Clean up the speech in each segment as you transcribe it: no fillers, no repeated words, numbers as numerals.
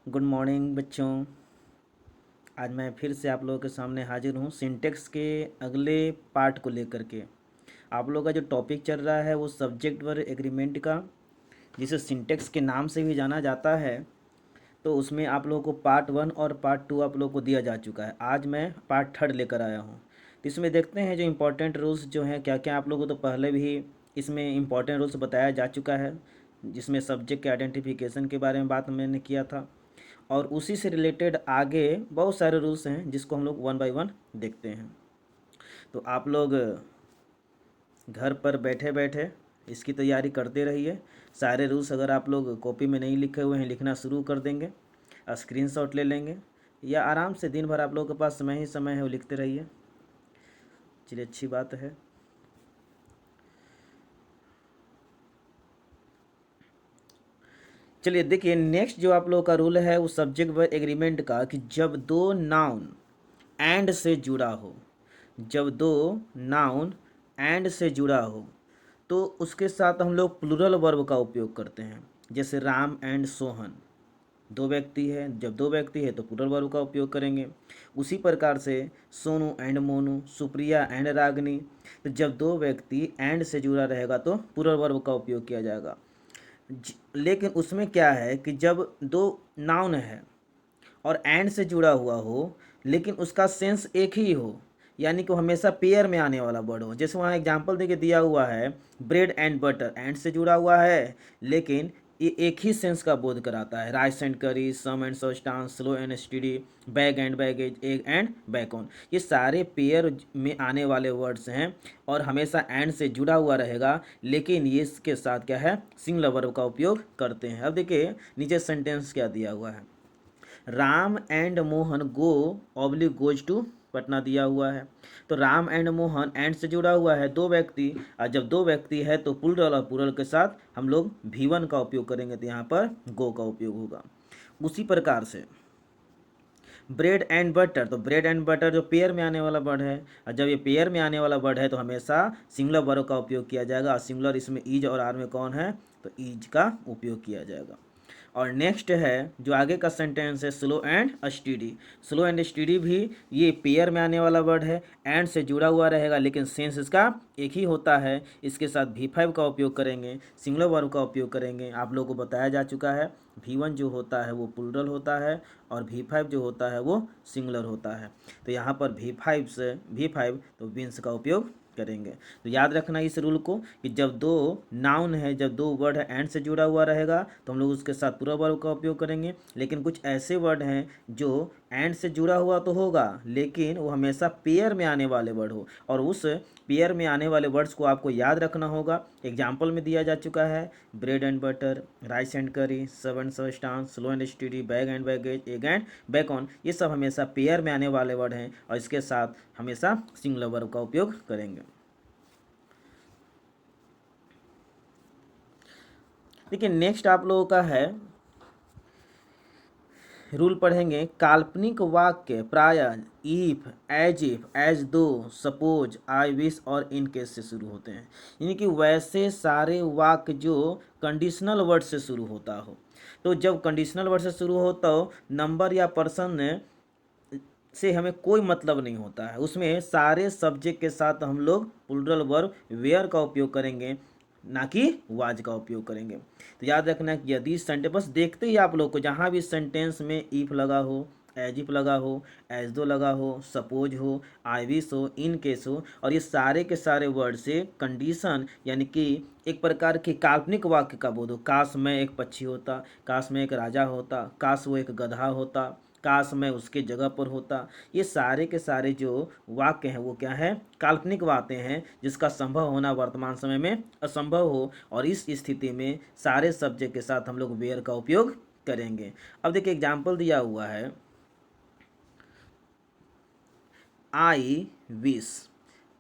Good morning बच्चों। आज मैं फिर से आप लोगों के सामने हाजिर हूँ सिंटेक्स के अगले पार्ट को लेकर के। आप लोगों का जो टॉपिक चल रहा है वो सब्जेक्ट वर्ब एग्रीमेंट का, जिसे सिंटेक्स के नाम से भी जाना जाता है। तो उसमें आप लोगों को पार्ट 1 और पार्ट 2 आप लोगों को दिया जा चुका है। आज मैं पार्ट 3 लेकर आया हूँ। तो इसमें देखते हैं जो इम्पोर्टेंट रूल्स जो हैं क्या क्या। आप लोगों को तो पहले भी इसमें इम्पोर्टेंट रूल्स बताया जा चुका है, जिसमें सब्जेक्ट के आइडेंटिफिकेशन के बारे में बात मैंने किया था। और उसी से रिलेटेड आगे बहुत सारे रूल्स हैं जिसको हम लोग वन बाय वन देखते हैं। तो आप लोग घर पर बैठे बैठे इसकी तैयारी करते रहिए। सारे रूल्स अगर आप लोग कॉपी में नहीं लिखे हुए हैं, लिखना शुरू कर देंगे, स्क्रीनशॉट ले लेंगे, या आराम से दिन भर आप लोगों के पास समय ही समय है, वो लिखते रहिए। चलिए, अच्छी बात है। चलिए देखिए, नेक्स्ट जो आप लोगों का रूल है वो सब्जेक्ट वर्ब एग्रीमेंट का, कि जब दो नाउन एंड से जुड़ा हो, जब दो नाउन एंड से जुड़ा हो तो उसके साथ हम लोग प्लूरल वर्ब का उपयोग करते हैं। जैसे राम एंड सोहन, दो व्यक्ति है, जब दो व्यक्ति है तो प्लूरल वर्ब का उपयोग करेंगे। उसी प्रकार से सोनू एंड मोनू, सुप्रिया एंड रागनी, तो जब दो व्यक्ति एंड से जुड़ा रहेगा तो प्लूरल वर्ब का उपयोग किया जाएगा। लेकिन उसमें क्या है कि जब दो नाउन है और एंड से जुड़ा हुआ हो, लेकिन उसका सेंस एक ही हो, यानी कि वो हमेशा पेयर में आने वाला वर्ड हो। जैसे वहाँ एग्जांपल देके दिया हुआ है, ब्रेड एंड बटर, एंड से जुड़ा हुआ है लेकिन ये एक ही सेंस का बोध कराता है। Rice and curry, sum and substance, slow and steady, bag and baggage, egg and bacon, ये सारे पेयर में आने वाले वर्ड्स हैं और हमेशा एंड से जुड़ा हुआ रहेगा। लेकिन ये इसके साथ क्या है, सिंगुलर वर्ब का उपयोग करते हैं। अब देखिए नीचे सेंटेंस क्या दिया हुआ है, Ram and Mohan go oblique goes to Patna दिया हुआ है। तो राम एंड मोहन एंड से जुड़ा हुआ है, दो व्यक्ति, और जब दो व्यक्ति है तो प्लूरल और प्लूरल के साथ हम लोग भी1 का उपयोग करेंगे, तो यहाँ पर गो का उपयोग होगा। उसी प्रकार से ब्रेड एंड बटर, तो ब्रेड एंड बटर जो पेयर में आने वाला वर्ड है, और जब ये पेयर में आने वाला वर्ड है तो हमेशा सिंगुलर वर्ब का उपयोग किया जाएगा। और सिंगुलर इसमें ईज और आर में कौन है, तो ईज का उपयोग किया जाएगा। और नेक्स्ट है जो आगे का सेंटेंस है, slow and study. Slow and study भी ये पेयर में आने वाला वर्ड है, एंड से जुड़ा हुआ रहेगा लेकिन सेंस इसका एक ही होता है। इसके साथ भी5 का उपयोग करेंगे, सिंगुलर वर्ब का उपयोग करेंगे। आप लोगों को बताया जा चुका है भी1 जो होता है वो प्लूरल होता है और भी5 जो होता है वो सिंगुलर होता है। तो यहाँ पर भी5 तो बीन्स का उपयोग करेंगे। तो याद रखना इस रूल को कि जब दो नाउन है, जब दो वर्ड है एंड से जुड़ा हुआ रहेगा तो हम लोग उसके साथ पूरा वर्ब का उपयोग करेंगे। लेकिन कुछ ऐसे वर्ड हैं जो एंड से जुड़ा हुआ तो होगा लेकिन वो हमेशा पेयर में आने वाले वर्ड हो, और उस पेयर में आने वाले वर्ड्स को आपको याद रखना होगा। एग्जाम्पल में दिया जा चुका है, bread and butter, rice and curry, sum and substance, slow and steady, bag and baggage, egg and bacon, ये सब हमेशा पेयर में आने वाले वर्ड हैं और इसके साथ हमेशा सिंगुलर वर्ब का उपयोग करेंगे। देखिए नेक्स्ट आप लोगों का है रूल पढ़ेंगे, काल्पनिक वाक्य प्रायः इफ, एज इफ, एज दो, सपोज, आई विश और इन केस से शुरू होते हैं। यानी कि वैसे सारे वाक्य जो कंडीशनल वर्ड से शुरू होता हो। तो जब कंडीशनल वर्ड से शुरू होता हो, नंबर या पर्सन से हमें कोई मतलब नहीं होता है, उसमें सारे सब्जेक्ट के साथ हम लोग प्लूरल वर्ब वेयर का उपयोग करेंगे, ना कि वाज का उपयोग करेंगे। तो याद रखना कि यदि सेंटेंस, बस देखते ही आप लोग को जहाँ भी सेंटेंस में इफ लगा हो, एज इफ लगा हो, एज दो लगा हो, सपोज हो, आई विश हो, इन केस हो, और ये सारे के सारे वर्ड से कंडीशन यानी कि एक प्रकार के काल्पनिक वाक्य का बोध हो। काश मैं एक पक्षी होता, काश मैं एक राजा होता, काश वो एक गधा होता, काश मैं उसके जगह पर होता, ये सारे के सारे जो वाक्य हैं वो क्या है, काल्पनिक वाक्य हैं जिसका संभव होना वर्तमान समय में असंभव हो, और इस स्थिति में सारे सब्जेक्ट के साथ हम लोग वेयर का उपयोग करेंगे। अब देखिए एग्जाम्पल दिया हुआ है, I wish,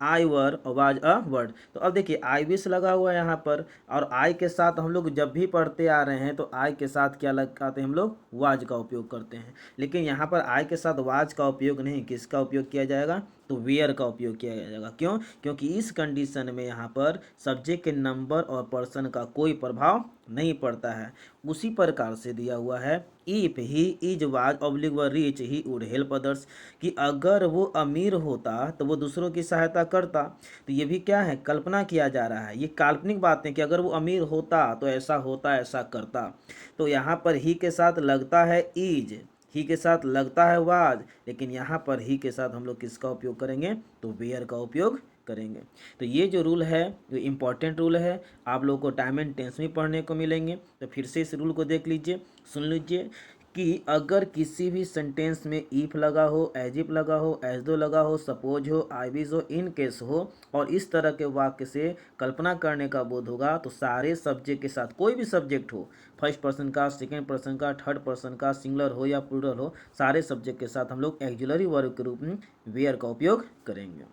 I were was a word. तो अब देखिए आई विश लगा हुआ है यहाँ पर, और आई के साथ हम लोग जब भी पढ़ते आ रहे हैं तो आई के साथ क्या लगाते हैं, हम लोग वाज का उपयोग करते हैं। लेकिन यहाँ पर आई के साथ वाज का उपयोग नहीं, किसका उपयोग किया जाएगा, तो वेयर का उपयोग किया जाएगा। क्यों? क्योंकि इस कंडीशन में यहाँ पर सब्जेक्ट के नंबर और पर्सन का कोई प्रभाव नहीं पड़ता है। उसी प्रकार से दिया हुआ है if he is was oblique व rich he would help others, कि अगर वो अमीर होता तो वो दूसरों की सहायता करता। तो ये भी क्या है? कल्पना किया जा रहा है, ये काल्पनिक बातें कि अगर वो अमीर होता तो ऐसा होता, ऐसा करता। तो यहाँ पर ही के साथ लगता है इज, ही के साथ लगता है वाज, लेकिन यहाँ पर ही के साथ हम लोग किसका उपयोग करेंगे? तो वेयर का उपयोग करेंगे। तो ये जो रूल है ये इम्पॉर्टेंट रूल है, आप लोगों को टाइम एंड टेंस में पढ़ने को मिलेंगे। तो फिर से इस रूल को देख लीजिए, सुन लीजिए कि अगर किसी भी सेंटेंस में इफ लगा हो, एज इफ लगा हो, एज दो लगा हो, सपोज हो, आई विश हो, इन केस हो और इस तरह के वाक्य से कल्पना करने का बोध होगा, तो सारे सब्जेक्ट के साथ कोई भी सब्जेक्ट हो, फर्स्ट पर्सन का, सेकेंड पर्सन का, थर्ड पर्सन का, सिंगुलर हो या प्लूरल हो, सारे सब्जेक्ट के साथ हम लोग एक्जुलरी वर्ब के रूप में वेयर का उपयोग करेंगे।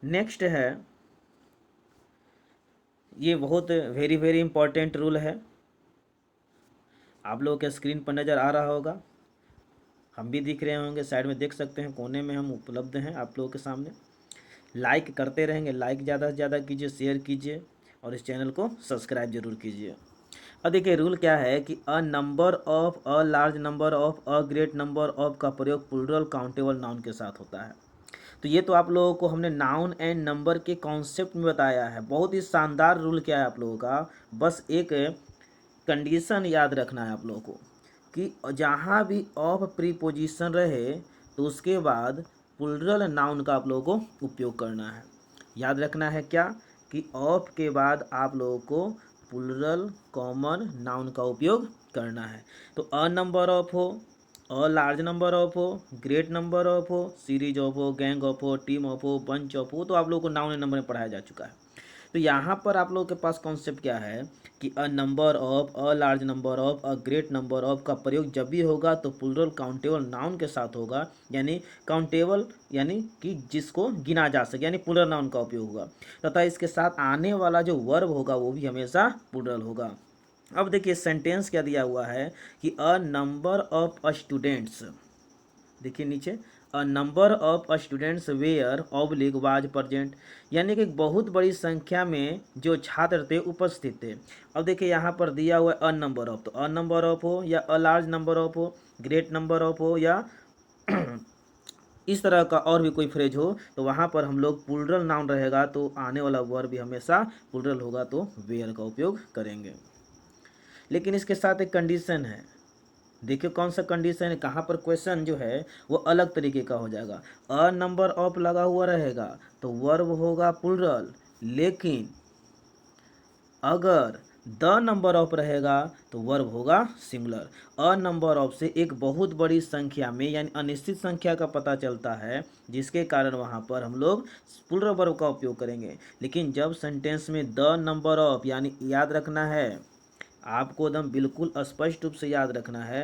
नेक्स्ट है, ये बहुत वेरी वेरी इंपॉर्टेंट रूल है, आप लोगों के स्क्रीन पर नज़र आ रहा होगा, हम भी दिख रहे होंगे, साइड में देख सकते हैं, कोने में हम उपलब्ध हैं आप लोगों के सामने। लाइक करते रहेंगे, लाइक ज़्यादा से ज़्यादा कीजिए, शेयर कीजिए और इस चैनल को सब्सक्राइब जरूर कीजिए। अब देखिए रूल क्या है कि अ number of, a large number of, a great number of का प्रयोग प्लूरल काउंटेबल नाउन के साथ होता है। तो ये तो आप लोगों को हमने नाउन एंड नंबर के कॉन्सेप्ट में बताया है। बहुत ही शानदार रूल क्या है आप लोगों का, बस एक कंडीशन याद रखना है आप लोगों को कि जहाँ भी ऑफ प्रीपोजिशन रहे तो उसके बाद प्लूरल नाउन का आप लोगों को उपयोग करना है। याद रखना है क्या कि ऑफ के बाद आप लोगों को प्लूरल कॉमन नाउन का उपयोग करना है। तो अ नंबर ऑफ हो, अ लार्ज नंबर ऑफ हो, ग्रेट नंबर ऑफ हो, सीरीज ऑफ हो, गैंग ऑफ हो, टीम ऑफ हो, बंच ऑफ हो, तो आप लोगों को नाउन एंड नंबर में पढ़ाया जा चुका है। तो यहाँ पर आप लोगों के पास कॉन्सेप्ट क्या है कि अ number of, a large number of, a great number of का प्रयोग जब भी होगा तो प्लूरल काउंटेबल नाउन के साथ होगा, यानी काउंटेबल यानी कि जिसको गिना जा सके, यानी प्लूरल नाउन का उपयोग होगा, तथा इसके साथ आने वाला जो वर्ब होगा वो भी हमेशा प्लूरल होगा। अब देखिए सेंटेंस क्या दिया हुआ है कि अ नंबर ऑफ स्टूडेंट्स, देखिए नीचे, a number of students were oblique was present, यानी कि एक बहुत बड़ी संख्या में जो छात्र थे उपस्थित थे। अब देखिए यहाँ पर दिया हुआ है अ नंबर ऑफ, तो अ नंबर ऑफ हो या अ लार्ज नंबर ऑफ हो, ग्रेट नंबर ऑफ हो या इस तरह का और भी कोई फ्रेज हो, तो वहाँ पर हम लोग प्लूरल नाउन रहेगा तो आने वाला वर्ब भी हमेशा प्लूरल होगा, तो वेयर का उपयोग करेंगे। लेकिन इसके साथ एक कंडीशन है, देखिए कौन सा कंडीशन है, कहाँ पर क्वेश्चन जो है वो अलग तरीके का हो जाएगा। अ नंबर ऑफ लगा हुआ रहेगा तो वर्ब होगा प्लूरल, लेकिन अगर द नंबर ऑफ रहेगा तो वर्ब होगा सिंगुलर। अ नंबर ऑफ से एक बहुत बड़ी संख्या में यानी अनिश्चित संख्या का पता चलता है, जिसके कारण वहाँ पर हम लोग प्लूरल वर्ब का उपयोग करेंगे। लेकिन जब सेंटेंस में द नंबर ऑफ, यानी याद रखना है आपको, एकदम बिल्कुल स्पष्ट रूप से याद रखना है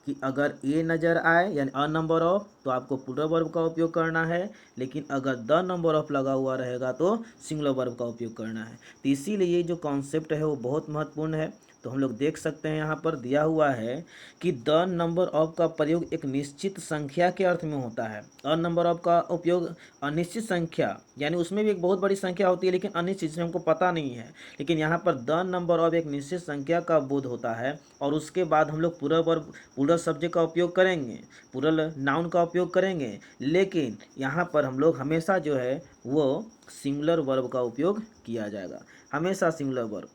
कि अगर ए नज़र आए यानी अ नंबर ऑफ तो आपको प्लूरल वर्ब का उपयोग करना है, लेकिन अगर द नंबर ऑफ लगा हुआ रहेगा तो सिंगुलर वर्ब का उपयोग करना है। तो इसीलिए ये जो कॉन्सेप्ट है वो बहुत महत्वपूर्ण है। तो हम लोग देख सकते हैं यहाँ पर दिया हुआ है कि द नंबर ऑफ का प्रयोग एक निश्चित संख्या के अर्थ में होता है। अ नंबर ऑफ का उपयोग अनिश्चित संख्या, यानी उसमें भी एक बहुत बड़ी संख्या होती है लेकिन अनिश्चित, जिसमें हमको पता नहीं है, लेकिन यहाँ पर द नंबर ऑफ एक निश्चित संख्या का बोध होता है और उसके बाद हम लोग पूरा वर्ब, पूरा सब्जेक्ट का उपयोग करेंगे, पूरा नाउन का उपयोग करेंगे, लेकिन यहाँ पर हम लोग हमेशा जो है वो सिंगुलर वर्ब का उपयोग किया जाएगा, हमेशा singular verb.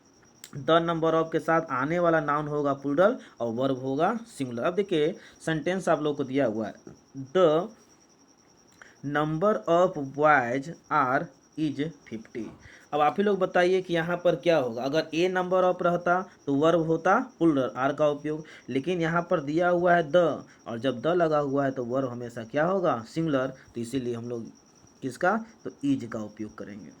The number of के साथ आने वाला नाउन होगा प्लूरल और वर्ब होगा सिंगुलर। अब देखिए सेंटेंस आप लोग को दिया हुआ है, the number of boys are is 50। अब आप ही लोग बताइए कि यहाँ पर क्या होगा, अगर ए नंबर ऑफ रहता तो वर्ब होता प्लूरल आर का उपयोग, लेकिन यहाँ पर दिया हुआ है द, और जब द लगा हुआ है तो वर्ब हमेशा क्या होगा सिंगुलर, तो इसीलिए हम लोग किसका, तो इज का उपयोग करेंगे।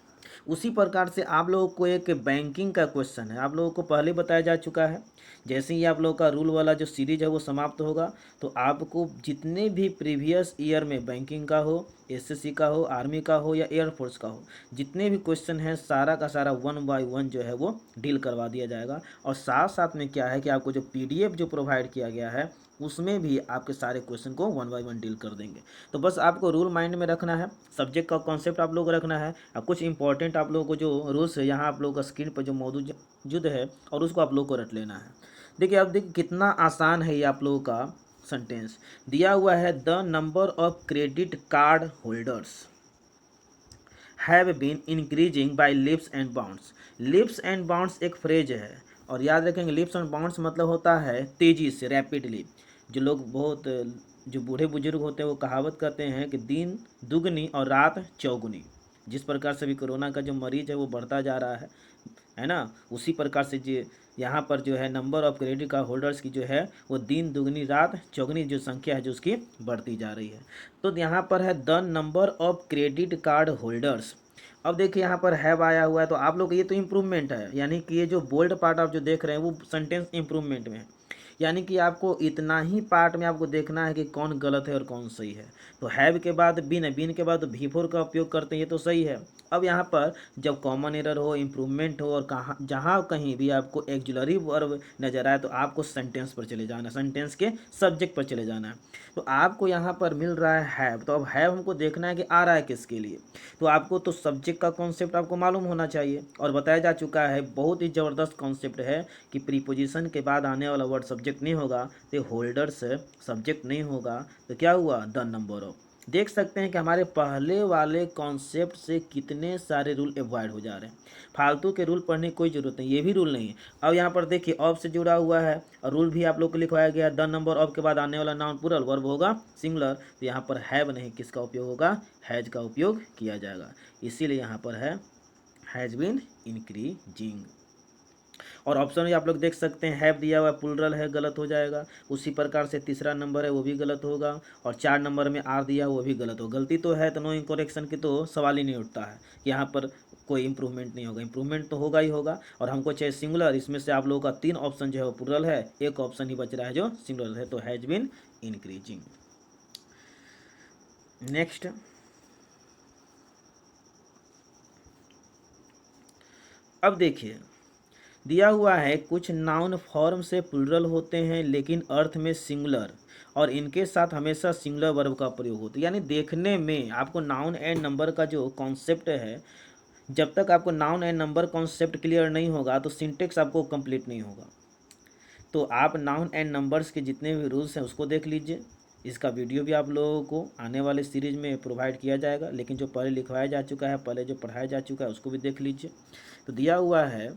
उसी प्रकार से आप लोगों को एक बैंकिंग का क्वेश्चन है, आप लोगों को पहले बताया जा चुका है। जैसे ही आप लोगों का रूल वाला जो सीरीज है वो समाप्त होगा तो आपको जितने भी प्रीवियस ईयर में बैंकिंग का हो, एसएससी का हो, आर्मी का हो या एयरफोर्स का हो, जितने भी क्वेश्चन हैं सारा का सारा 1 बाय 1 जो है वो डील करवा दिया जाएगा। और साथ साथ में क्या है कि आपको जो पीडीएफ जो प्रोवाइड किया गया है उसमें भी आपके सारे क्वेश्चन को वन बाय वन डील कर देंगे। तो बस आपको रूल माइंड में रखना है, सब्जेक्ट का कॉन्सेप्ट आप लोग को रखना है, और कुछ इंपॉर्टेंट आप लोगों को जो रूल्स है यहाँ आप लोगों का स्क्रीन पर जो मौजूद है और उसको आप लोग को रट लेना है। देखिए अब देखिए कितना आसान है ये आप लोगों का सेंटेंस दिया हुआ है। The number of credit card holders have been increasing by leaps and bounds. Leaps and bounds एक फ्रेज है, और याद रखेंगे लिप्स एंड बाउंड्स मतलब होता है तेज़ी से, रैपिडली। जो लोग बहुत जो बूढ़े बुजुर्ग होते हैं वो कहावत करते हैं कि दिन दुगनी और रात चौगुनी। जिस प्रकार से भी कोरोना का जो मरीज है वो बढ़ता जा रहा है ना, उसी प्रकार से जो यहाँ पर जो है number of credit card holders की जो है वो दिन दुगनी रात चौगुनी जो संख्या है जो उसकी बढ़ती जा रही है। तो यहाँ पर है the number of credit card holders. अब देखिए यहाँ पर हैव आया हुआ है, तो आप लोग ये तो इम्प्रूवमेंट है, यानी कि ये जो बोल्ड पार्ट आप जो देख रहे हैं वो सेंटेंस इम्प्रूवमेंट में है। यानी कि आपको इतना ही पार्ट में आपको देखना है कि कौन गलत है और कौन सही है। तो हैव के बाद बिन है, बिन के बाद भी फोर का उपयोग करते हैं, ये तो सही है। अब यहाँ पर जब कॉमन एरर हो, इम्प्रूवमेंट हो और कहाँ जहाँ कहीं भी आपको एक्जुलरी वर्ब नजर आए तो आपको सेंटेंस पर चले जाना, सेंटेंस के सब्जेक्ट पर चले जाना है। तो आपको यहाँ पर मिल रहा है हैव, तो अब हैव हमको देखना है कि आ रहा है किसके लिए। तो आपको तो सब्जेक्ट का कॉन्सेप्ट आपको मालूम होना चाहिए, और बताया जा चुका है, बहुत ही ज़बरदस्त कॉन्सेप्ट है कि प्रीपोजिशन के बाद आने वाला वर्ड सब्जेक्ट नहीं होगा तो होल्डर्स सब्जेक्ट नहीं होगा, तो क्या हुआ द नंबर ऑफ। देख सकते हैं कि हमारे पहले वाले कॉन्सेप्ट से कितने सारे रूल अवॉइड हो जा रहे हैं। फालतू के रूल पढ़ने की कोई ज़रूरत नहीं, ये भी रूल नहीं है। अब यहाँ पर देखिए ऑफ से जुड़ा हुआ है और रूल भी आप लोग को लिखवाया गया, द नंबर ऑफ के बाद आने वाला नाउन प्लूरल, वर्ब होगा सिंगुलर, तो यहाँ पर हैव नहीं किसका उपयोग होगा, हैज का उपयोग किया जाएगा। इसीलिए यहाँ पर है हैज़ बीन इंक्रीजिंग। और ऑप्शन भी आप लोग देख सकते हैं, हैव दिया हुआ प्लूरल है, गलत हो जाएगा। उसी प्रकार से तीसरा नंबर है वो भी गलत होगा, और 4 नंबर में आर दिया वो भी गलत होगा। गलती तो है तो नो इनकरेक्शन की तो सवाल ही नहीं उठता है कि यहाँ पर कोई इंप्रूवमेंट नहीं होगा। इंप्रूवमेंट तो होगा ही होगा, और हमको चाहिए सिंगुलर। इसमें से आप लोगों का 3 ऑप्शन जो है वो प्लूरल है, एक ऑप्शन ही बच रहा है जो सिंगुलर है, तो हैज बीन इंक्रीजिंग। नेक्स्ट, अब देखिए दिया हुआ है कुछ नाउन फॉर्म से प्लूरल होते हैं लेकिन अर्थ में सिंगुलर, और इनके साथ हमेशा सिंगुलर वर्ब का प्रयोग होता है। यानी देखने में आपको नाउन एंड नंबर का जो कॉन्सेप्ट है, जब तक आपको noun and number concept clear नहीं होगा तो सिंटेक्स आपको कंप्लीट नहीं होगा। तो आप नाउन एंड नंबर्स के जितने भी रूल्स हैं उसको देख लीजिए। इसका वीडियो भी आप लोगों को आने वाले सीरीज में प्रोवाइड किया जाएगा, लेकिन जो पहले लिखवाया जा चुका है, पहले जो पढ़ाया जा चुका है उसको भी देख लीजिए। तो दिया हुआ है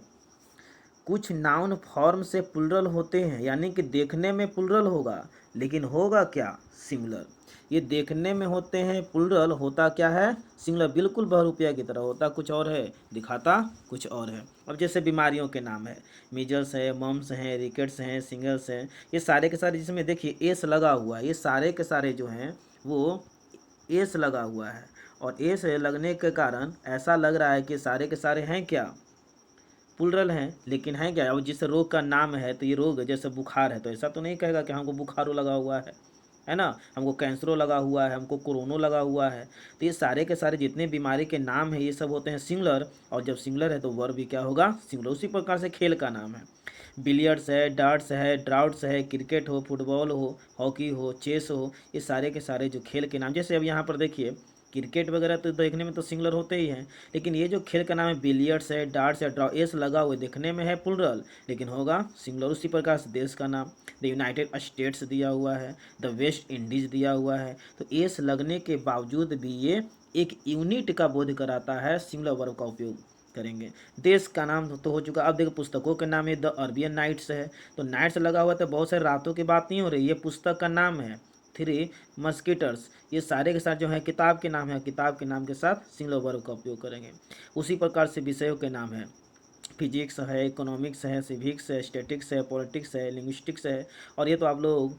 कुछ नाउन फॉर्म से प्लूरल होते हैं, यानी कि देखने में प्लूरल होगा लेकिन होगा क्या, सिंगुलर। ये देखने में होते हैं प्लूरल, होता क्या है, सिंगुलर। बिल्कुल बहुरूपिया की तरह, होता कुछ और है दिखाता कुछ और है। अब जैसे बीमारियों के नाम है, मीजल्स है, मम्स हैं, रिकेट्स हैं, सिंगल्स हैं, ये सारे के सारे जिसमें देखिए एस लगा हुआ है, ये सारे के सारे जो हैं वो एस लगा हुआ है, और एस लगने के कारण ऐसा लग रहा है कि सारे के सारे हैं क्या, प्लूरल हैं, लेकिन है क्या। अब जिस रोग का नाम है तो ये रोग जैसे बुखार है, तो ऐसा तो नहीं कहेगा कि हमको बुखारो लगा हुआ है ना, हमको कैंसरो लगा हुआ है, हमको कोरोनो लगा हुआ है। तो ये सारे के सारे जितने बीमारी के नाम है ये सब होते हैं सिंगुलर, और जब सिंगुलर है तो वर्ब भी क्या होगा, सिंगुलर। उसी प्रकार से खेल का नाम है, बिलियर्ड्स है, डार्ट्स है, ड्राउट्स है, क्रिकेट हो, फुटबॉल हो, हॉकी हो, चेस हो, ये सारे के सारे जो खेल के नाम, जैसे अब यहाँ पर देखिए क्रिकेट वगैरह तो देखने में तो सिंगुलर होते ही हैं, लेकिन ये जो खेल का नाम है बिलियर्ड्स है, डार्ट्स है, ड्रॉ, एस लगा हुआ देखने में है प्लूरल लेकिन होगा सिंगुलर। उसी प्रकार से देश का नाम, द यूनाइटेड स्टेट्स दिया हुआ है, द वेस्ट इंडीज दिया हुआ है, तो एस लगने के बावजूद भी ये एक यूनिट का बोध कराता है, सिंगुलर वर्ब का उपयोग करेंगे। देश का नाम तो हो चुका। अब देखो पुस्तकों के नाम है, द अरबियन नाइट्स है, तो नाइट्स लगा हुआ तो बहुत सारे रातों की बात नहीं हो रही, ये पुस्तक का नाम है। 3 मस्किटर्स, ये सारे के साथ जो है किताब के नाम है, किताब के नाम के साथ सिंगुलर वर्ब का उपयोग करेंगे। उसी प्रकार से विषयों के नाम है, फिजिक्स है, इकोनॉमिक्स है, सिविक्स है, स्टैटिक्स है, पॉलिटिक्स है, लिंग्विस्टिक्स है, और ये तो आप लोग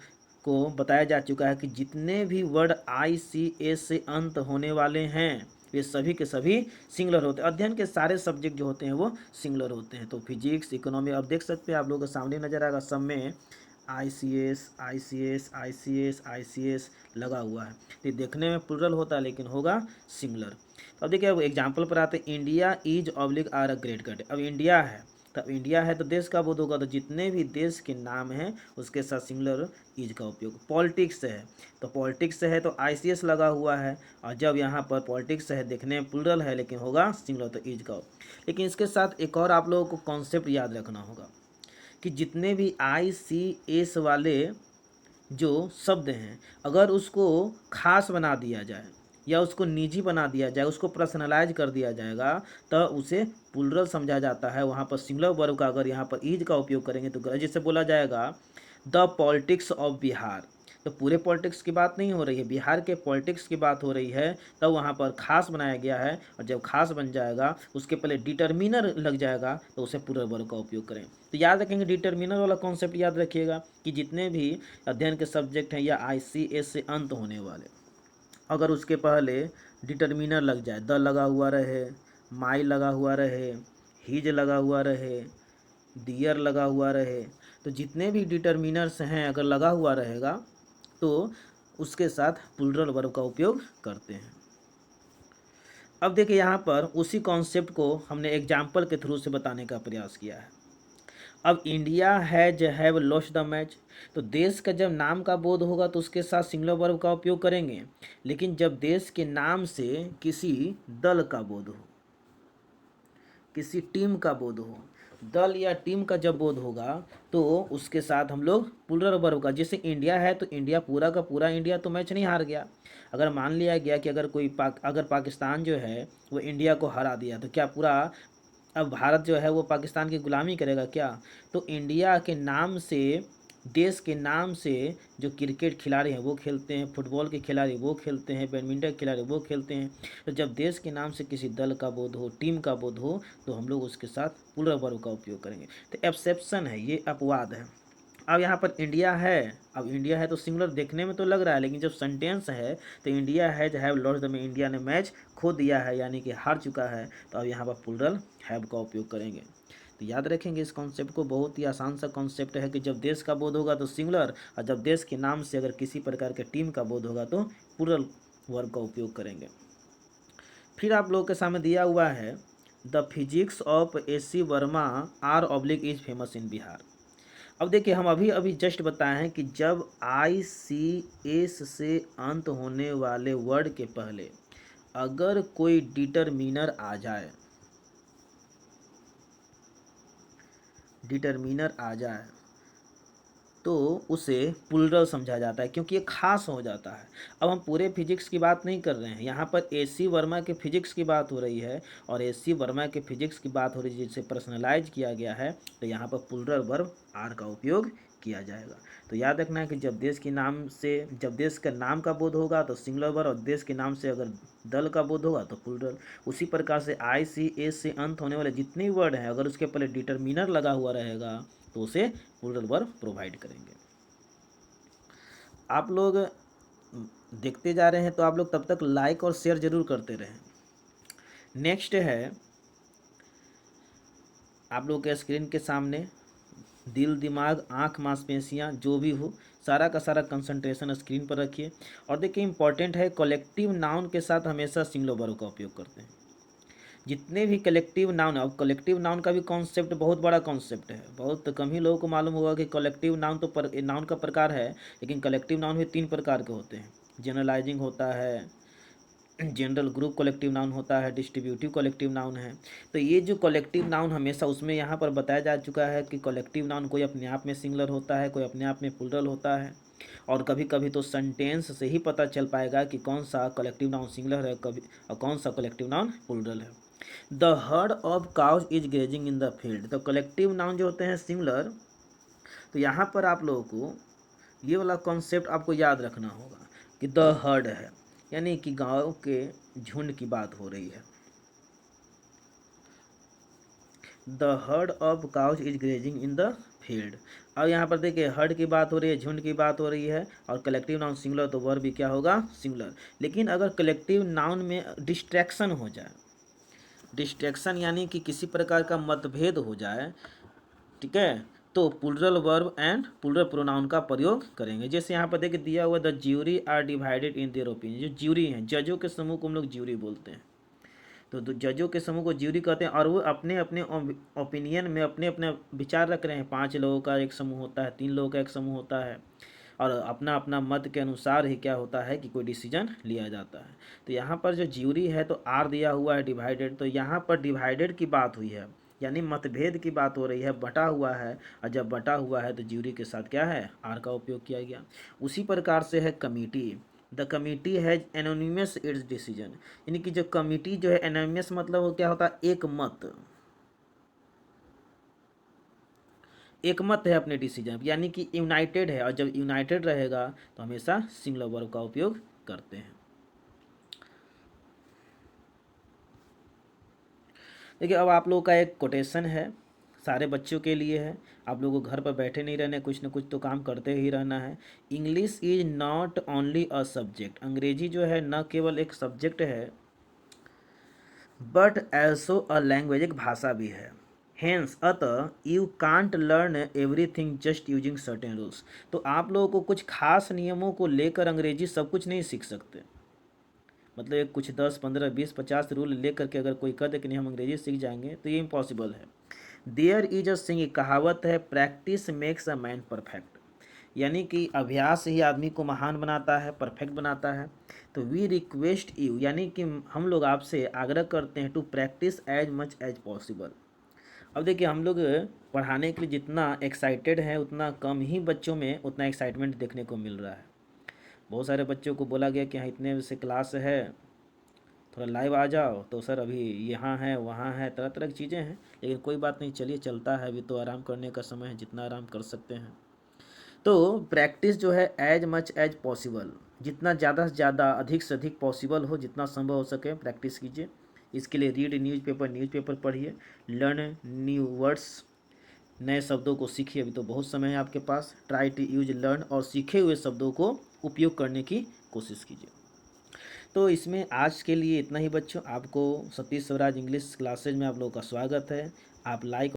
को बताया जा चुका है कि जितने भी वर्ड ICS से अंत होने वाले हैं ये सभी के सभी सिंगुलर होते हैं। अध्ययन के सारे सब्जेक्ट जो होते हैं वो सिंगुलर होते हैं। तो फिजिक्स, इकोनॉमी, अब देख सकते हैं आप लोगों के सामने नजर आएगा, सब में ICS ICS ICS ICS लगा हुआ है। ये देखने में प्लूरल होता है लेकिन होगा सिंगुलर। तो अब देखिए अब एग्जाम्पल पर आते हैं, India is oblique are a great country. अब इंडिया है तब इंडिया है तो देश का बोध होगा, तो जितने भी देश के नाम हैं उसके साथ सिंगुलर इज का उपयोग। पॉलिटिक्स है तो पॉलिटिक्स है तो ICS लगा हुआ है, और जब यहाँ पर पॉलिटिक्स है देखने में प्लूरल है लेकिन होगा सिंगुलर, तो इज का। लेकिन इसके साथ एक और आप लोगों को कॉन्सेप्ट याद रखना होगा कि जितने भी ICS वाले जो शब्द हैं अगर उसको खास बना दिया जाए या उसको निजी बना दिया जाए, उसको पर्सनलाइज कर दिया जाएगा, तो उसे प्लूरल समझा जाता है। वहाँ पर सिंगुलर वर्ब का अगर यहाँ पर इज का उपयोग करेंगे तो जैसे बोला जाएगा द पॉलिटिक्स ऑफ बिहार, तो पूरे पॉलिटिक्स की बात नहीं हो रही है, बिहार के पॉलिटिक्स की बात हो रही है, तब वहाँ पर खास बनाया गया है। और जब खास बन जाएगा उसके पहले डिटर्मिनर लग जाएगा तो उसे प्लूरल वर्ब का उपयोग करें। तो याद रखेंगे डिटर्मिनर वाला कॉन्सेप्ट याद रखिएगा कि जितने भी अध्ययन के सब्जेक्ट हैं या ICS से अंत होने वाले, अगर उसके पहले डिटर्मिनर लग जाए, द लगा हुआ रहे, माई लगा हुआ रहे, हिज लगा हुआ रहे, डियर लगा हुआ रहे, तो जितने भी डिटर्मिनर्स हैं अगर लगा हुआ रहेगा तो उसके साथ प्लूरल वर्ब का उपयोग करते हैं। अब देखिए यहाँ पर उसी कॉन्सेप्ट को हमने एग्जाम्पल के थ्रू से बताने का प्रयास किया है। अब India have lost the match, तो देश का जब नाम का बोध होगा तो उसके साथ सिंगुलर वर्ब का उपयोग करेंगे। लेकिन जब देश के नाम से किसी दल का बोध हो, किसी टीम का बोध हो, दल या टीम का जब बोध होगा तो उसके साथ हम लोग प्लूरल वर्ब का, जैसे इंडिया है तो इंडिया पूरा का पूरा इंडिया तो मैच नहीं हार गया। अगर मान लिया गया कि अगर अगर पाकिस्तान जो है वो इंडिया को हरा दिया तो क्या पूरा अब भारत जो है वो पाकिस्तान की गुलामी करेगा क्या? तो इंडिया के नाम से, देश के नाम से जो क्रिकेट खिलाड़ी हैं वो खेलते हैं, फुटबॉल के खिलाड़ी वो खेलते हैं, बैडमिंटन के खिलाड़ी वो खेलते हैं। तो जब देश के नाम से किसी दल का बोध हो, टीम का बोध हो, तो हम लोग उसके साथ प्लूरल वर्ब का उपयोग करेंगे। तो एक्सेप्शन है, ये अपवाद है। अब यहाँ पर इंडिया है, अब इंडिया है तो सिंगुलर देखने में तो लग रहा है, लेकिन जब सेंटेंस है तो India have lost the match, India ने मैच खो दिया है यानी कि हार चुका है, तो अब यहाँ पर प्लूरल हैव का उपयोग करेंगे। तो याद रखेंगे इस कॉन्सेप्ट को, बहुत ही आसान सा कॉन्सेप्ट है कि जब देश का बोध होगा तो सिंगुलर, और जब देश के नाम से अगर किसी प्रकार के टीम का बोध होगा तो प्लूरल वर्ब का उपयोग करेंगे। फिर आप लोगों के सामने दिया हुआ है the physics of AC Verma are oblique is famous in Bihar. अब देखिए हम अभी जस्ट बताए हैं कि जब ICS से अंत होने वाले वर्ड के पहले अगर कोई डिटर्मिनर आ जाए, डिटर्मिनर आ जाए तो उसे प्लूरल समझा जाता है क्योंकि ये खास हो जाता है। अब हम पूरे फिजिक्स की बात नहीं कर रहे हैं, यहाँ पर AC वर्मा के फिजिक्स की बात हो रही है, और AC वर्मा के फिजिक्स की बात हो रही है जिसे पर्सनलाइज किया गया है, तो यहाँ पर प्लूरल वर्ब आर का उपयोग किया जाएगा। तो याद रखना है कि जब देश के नाम से, जब देश का नाम का बोध होगा तो सिंगुलर वर्ब, और देश के नाम से अगर दल का बोध होगा तो प्लूरल। उसी प्रकार से ICS से अंत होने वाले जितने वर्ड हैं अगर उसके पहले डिटर्मिनर लगा हुआ रहेगा तो उसे प्लूरल वर्ब प्रोवाइड करेंगे। आप लोग देखते जा रहे हैं तो आप लोग तब तक लाइक और शेयर जरूर करते रहें। नेक्स्ट है आप लोग के स्क्रीन के सामने दिल, दिमाग, आँख, मांसपेशियाँ जो भी हो, सारा का सारा कंसंट्रेशन स्क्रीन पर रखिए। और देखिए इंपॉर्टेंट है, कलेक्टिव नाउन के साथ हमेशा सिंगुलर वर्ब का उपयोग करते हैं। जितने भी कलेक्टिव नाउन, अब कलेक्टिव नाउन का भी कॉन्सेप्ट बहुत बड़ा कॉन्सेप्ट है, बहुत कम ही लोगों को मालूम होगा कि कलेक्टिव नाउन तो नाउन का प्रकार है, लेकिन कलेक्टिव नाउन भी 3 प्रकार के होते हैं। जनरलाइजिंग होता है, जनरल ग्रुप कलेक्टिव नाउन होता है, डिस्ट्रीब्यूटिव कलेक्टिव नाउन है। तो ये जो कलेक्टिव नाउन हमेशा उसमें यहाँ पर बताया जा चुका है कि कलेक्टिव नाउन कोई अपने आप में सिंगुलर होता है, कोई अपने आप में प्लूरल होता है, और कभी कभी तो सेंटेंस से ही पता चल पाएगा कि कौन सा कलेक्टिव नाउन सिंगुलर है कभी और कौन सा कलेक्टिव नाउन प्लूरल है। The heard of cows is grazing in the field, तो कलेक्टिव नाउन जो होते हैं सिंगुलर, तो यहाँ पर आप लोगों को ये वाला कॉन्सेप्ट आपको याद रखना होगा कि द हर्ड है यानी कि गांव के झुंड की बात हो रही है। The heard of cows is grazing in the field. अब यहाँ पर देखिए हर्ड की बात हो रही है, झुंड की बात हो रही है, और कलेक्टिव नाउन सिंगुलर तो वर्ब भी क्या होगा, सिंगुलर। लेकिन अगर कलेक्टिव नाउन में डिस्ट्रैक्शन हो जाए, डिस्ट्रैक्शन यानी कि किसी प्रकार का मतभेद हो जाए, ठीक है, तो plural verb and plural pronoun का प्रयोग करेंगे। जैसे यहाँ पर देखिए दिया हुआ the jury are divided in their opinion, जो ज्यूरी हैं, जजों के समूह को हम लोग ज्यूरी बोलते हैं। तो जजों के समूह को ज्यूरी कहते हैं और वो अपने अपने ओपिनियन में अपने अपने विचार रख रहे हैं। 5 लोगों का एक समूह होता है, 3 लोगों का एक समूह होता है और अपना अपना मत के अनुसार ही क्या होता है कि कोई डिसीजन लिया जाता है। तो यहाँ पर जो ज्यूरी है तो आर दिया हुआ है डिवाइडेड, तो यहाँ पर डिवाइडेड की बात हुई है यानी मतभेद की बात हो रही है, बटा हुआ है और जब बटा हुआ है तो ज्यूरी के साथ क्या है आर का उपयोग किया गया। उसी प्रकार से है committee, the committee has anonymous it's decision, यानी कि जो कमिटी जो है एनोनिमस मतलब वो क्या होता है एक मत, एक मत है अपने डिसीजन, यानी कि यूनाइटेड है और जब यूनाइटेड रहेगा तो हमेशा सिंगुलर वर्ब का उपयोग करते हैं। देखिए अब आप लोगों का एक कोटेशन है, सारे बच्चों के लिए है। आप लोगों को घर पर बैठे नहीं रहना है, कुछ ना कुछ तो काम करते ही रहना है। English is not only a subject, अंग्रेजी जो है न केवल एक सब्जेक्ट है बट एल्सो अ लैंग्वेज, एक भाषा भी है। हेंस अतः you can't learn everything just using certain rules, तो आप लोगों को कुछ खास नियमों को लेकर अंग्रेजी सब कुछ नहीं सीख सकते। मतलब एक कुछ 10 15 20 50 रूल लेकर के अगर कोई कह दे कि नहीं हम अंग्रेजी सीख जाएंगे तो ये इम्पॉसिबल है। देयर इज अ सिंग, कहावत है practice makes a man perfect, यानी कि अभ्यास ही आदमी को महान बनाता है, परफेक्ट बनाता है। तो वी रिक्वेस्ट यू, यानी कि हम लोग आपसे आग्रह करते हैं to practice as much as possible. अब देखिए हम लोग पढ़ाने के लिए जितना एक्साइटेड हैं उतना कम ही बच्चों में उतना एक्साइटमेंट देखने को मिल रहा है। बहुत सारे बच्चों को बोला गया कि हाँ इतने से क्लास है, थोड़ा लाइव आ जाओ, तो सर अभी यहाँ है वहाँ है, तरह तरह की चीज़ें हैं, लेकिन कोई बात नहीं, चलिए चलता है, अभी तो आराम करने का समय है, जितना आराम कर सकते हैं। तो प्रैक्टिस जो है एज मच एज पॉसिबल, जितना ज़्यादा से ज़्यादा अधिक से अधिक पॉसिबल हो, जितना संभव हो सके प्रैक्टिस कीजिए। इसके लिए रीड न्यूज़पेपर पढ़िए, लर्न न्यू वर्ड्स, नए शब्दों को सीखिए, अभी तो बहुत समय है आपके पास। ट्राई टू यूज लर्न, और सीखे हुए शब्दों को उपयोग करने की कोशिश कीजिए। तो इसमें आज के लिए इतना ही बच्चों, आपको सतीश स्वराज इंग्लिश क्लासेज में आप लोगों का स्वागत है। आप लाइक